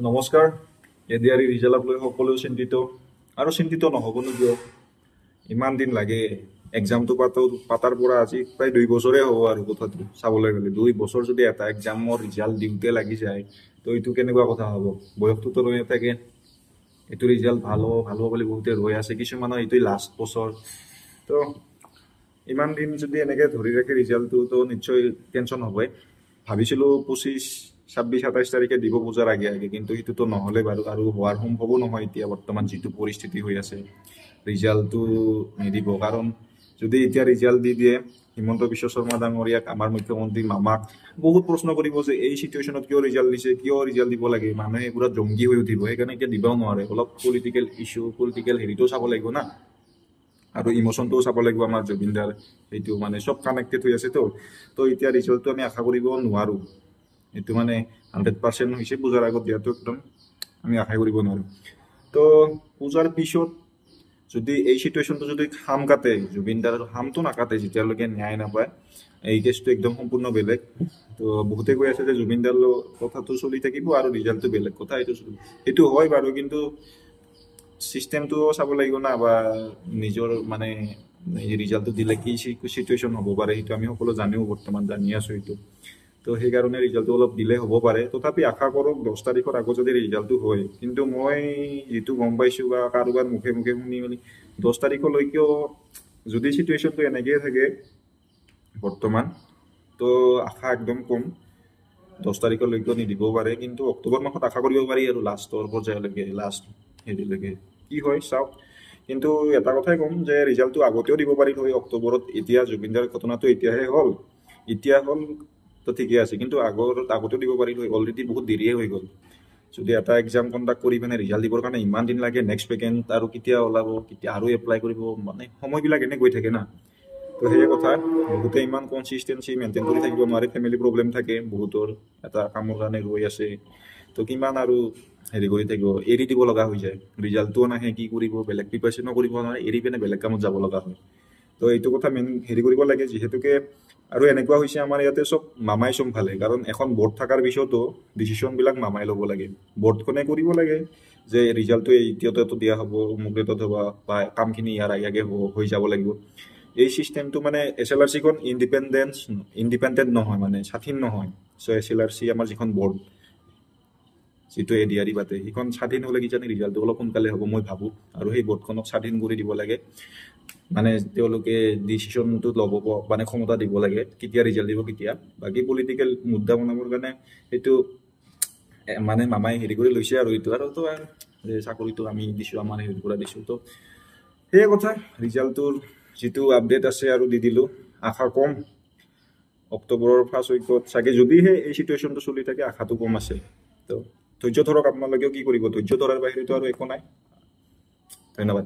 নমস্কাৰ। এডিআৰই ৰিজাল্টক লৈ সকলো চিন্তিত আৰু চিন্তিত নহ'বনো কিয়? ইমান দিন লাগে এক্সামটো পাতাৰ পৰা আজি প্ৰায় 2 বছৰে হ'ব আৰু কথাটো চাবলৈ গ'লে 2 বছৰ যদি এটা এক্সামৰ ৰিজাল্ট দিওঁতে লাগি যায় তো এইটো কেনেকুৱা কথা হ'ব? বয়সটোতো ৰৈ নাথাকে। এইটো ৰিজাল্ট ভাল হ'ব বুলি বহুতে ৰৈ আছে, কিছুমানৰ এইটোৱে লাষ্ট বছৰ। তো ইমান দিন যদি এনেকৈ ধৰি ৰাখে ৰিজাল্টটো তো নিশ্চয় টেনশ্যন হ'বই। ভাবিছিলোঁ 25, 26, 27 তাৰিখে দিব পূজাৰ আগে আগে, কিন্তু সেইটোতো নহ'লে বাৰু আৰু হোৱাৰ সম্ভৱো নহয় এতিয়া বৰ্তমান যিটো পৰিস্থিতি হৈ আছে। ৰিজাল্টটো নিদিব, কাৰণ যদি এতিয়া ৰিজাল্ট দি দিয়ে হিমন্ত বিশ্ব শৰ্মা ডাঙৰীয়াক, আমাৰ মুখ্যমন্ত্ৰী মামাক বহুত প্ৰশ্ন কৰিব যে এই চিটুৱেশ্যনত কিয় ৰিজাল্ট দিছে, কিয় ৰিজাল্ট দিব লাগে। মানুহে এইবোৰত জংগী হৈ উঠিব, সেইকাৰণে এতিয়া দিবও নোৱাৰে। অলপ পলিটিকেল ইছ্যু, পলিটিকেল হেৰিটো চাব লাগিব না, আৰু ইমোশ্যনটোও চাব লাগিব। আমাৰ জুবিনদাৰ সেইটো মানে চব কানেক্টেড হৈ আছে। তো এতিয়া ৰিজাল্টটো আমি আশা কৰিব নোৱাৰোঁ। এইটো মানে 100% হৈছে পূজাৰ আগত দিয়াটো একদম আমি আশা কৰিব নোৱাৰোঁ। তো পূজাৰ পিছত যদি এই চিটুৱেশ্যনটো যদি খাম কাটে, জুবিনদাৰ খামটো নাকাটে যেতিয়ালৈকে ন্যায় নাপায়, এই কেছটো একদম সম্পূৰ্ণ বেলেগ। তো বহুতে কৈ আছে যে জুবিনদাৰ কথাটো চলি থাকিব আৰু ৰিজাল্টটো বেলেগ কথা। এইটো হয় বাৰু, কিন্তু চিষ্টেমটো চাব লাগিব না, বা নিজৰ মানে ৰিজাল্টটো দিলে কি চিটুৱেশ্যন হ'ব পাৰে সেইটো আমি সকলো বৰ্তমান জানি আছোঁ এইটো। তো সেইকাৰণে ৰিজাল্টটো অলপ দিলে হ'ব পাৰে। তথাপি আশা কৰোঁ 10 তাৰিখৰ আগত যদি ৰিজাল্টটো হয়। কিন্তু মই যিটো গম পাইছোঁ বা কাৰোবাৰ মুখে মুখে শুনি মেলি 10 তাৰিখলৈকেও যদি চিটুৱেশ্যনটো এনেকৈয়ে থাকে বৰ্তমান, তো আশা একদম কম। 10 তাৰিখলৈকেও নিদিবও পাৰে, কিন্তু অক্টোবৰ মাহত আশা কৰিব পাৰি আৰু লাষ্টৰ পৰ্যায়লৈকে, লাষ্ট হেৰিলৈকে কি হয় চাওক। কিন্তু এটা কথাই ক'ম যে ৰিজাল্টটো আগতেও দিব পাৰিল হয় অক্টোবৰত। এতিয়া জুবিনদাৰ ঘটনাটো এতিয়াহে হ'ল, তো ঠিকে আছে, কিন্তু আগতেও দিব পাৰিল হয়। অলৰেডি বহুত দেৰিয়ে হৈ গ'ল। যদি এটা এক্সাম কণ্ডাক্ট কৰি পিনে ৰিজাল্ট দিবৰ কাৰণে ইমান দিন লাগে, নেক্সট ভেকেণ্ট আৰু কেতিয়া ওলাব, কেতিয়া আৰু এপ্লাই কৰিব, মানে সময়বিলাক এনে গৈ থাকে না। তো সেই কথা, বহুতে ইমান কনচিষ্টেঞ্চি মেইনটেইন কৰি থাকিব নোৱাৰে, ফেমিলি প্ৰব্লেম থাকে বহুতৰ, এটা কামৰ কাৰণে ৰৈ আছে। তো কিমান আৰু হেৰি কৰি থাকিব, এৰি দিব লগা হৈ যায়। ৰিজাল্টটোও নাহে, কি কৰিব, বেলেগ প্ৰিপাৰেশ্যনো কৰিব নোৱাৰে, এৰি পিনে বেলেগ কামত যাব লগা হয়। তো এইটো কথা মেইন হেৰি কৰিব লাগে, যিহেতুকে আৰু এনেকুৱা হৈছে আমাৰ ইয়াতে চব মামাই চম্ভালে। কাৰণ এখন বৰ্ড থকাৰ পিছতো ডিচিশ্যনবিলাক মামাই ল'ব লাগে, বৰ্ডখনে কৰিব লাগে যে ৰিজাল্টটো এতিয়াতো দিয়া হ'ব, অমুক ডেটত হ'ব, বা কামখিনি ইয়াৰ আগে আগে হৈ যাব লাগিব। এই চিষ্টেমটো মানে SLRCখন ইণ্ডিপেণ্ডেণ্ট নহয়, মানে স্বাধীন নহয়। চ' SLRC আমাৰ যিখন বৰ্ড, যিটো এডিআৰই পাতে, সেইখন স্বাধীন হ'লে কিজানি ৰিজাল্টটো অলপ সোনকালে হ'ব মই ভাবোঁ। আৰু সেই বৰ্ডখনক স্বাধীন কৰি দিব লাগে, মানে তেওঁলোকে ডিচিশ্যনটো ল'ব মানে ক্ষমতা দিব লাগে, কেতিয়া ৰিজাল্ট দিব কেতিয়া। বাকী পলিটিকেল মুদ্দা বনাবৰ কাৰণে সেইটো মানে মামাই হেৰি কৰি লৈছে আৰু এইটো আৰু তো চাকৰিটো আমি দিছোঁ, আমাৰ হেৰিৰ পৰা দিছোঁ। তো সেয়ে কথা, ৰিজাল্টটোৰ যিটো আপডেট আছে আৰু দি দিলোঁ। আশা কম অক্টোবৰৰ ফাৰ্ষ্ট উইকত চাগে, যদিহে এই চিটুৱেশ্যনটো চলি থাকে, আশাটো কম আছে। তো ধৈৰ্য ধৰক, আপোনালোকেও কি কৰিব, ধৈৰ্য ধৰাৰ বাহিৰেতো আৰু একো নাই। ধন্যবাদ।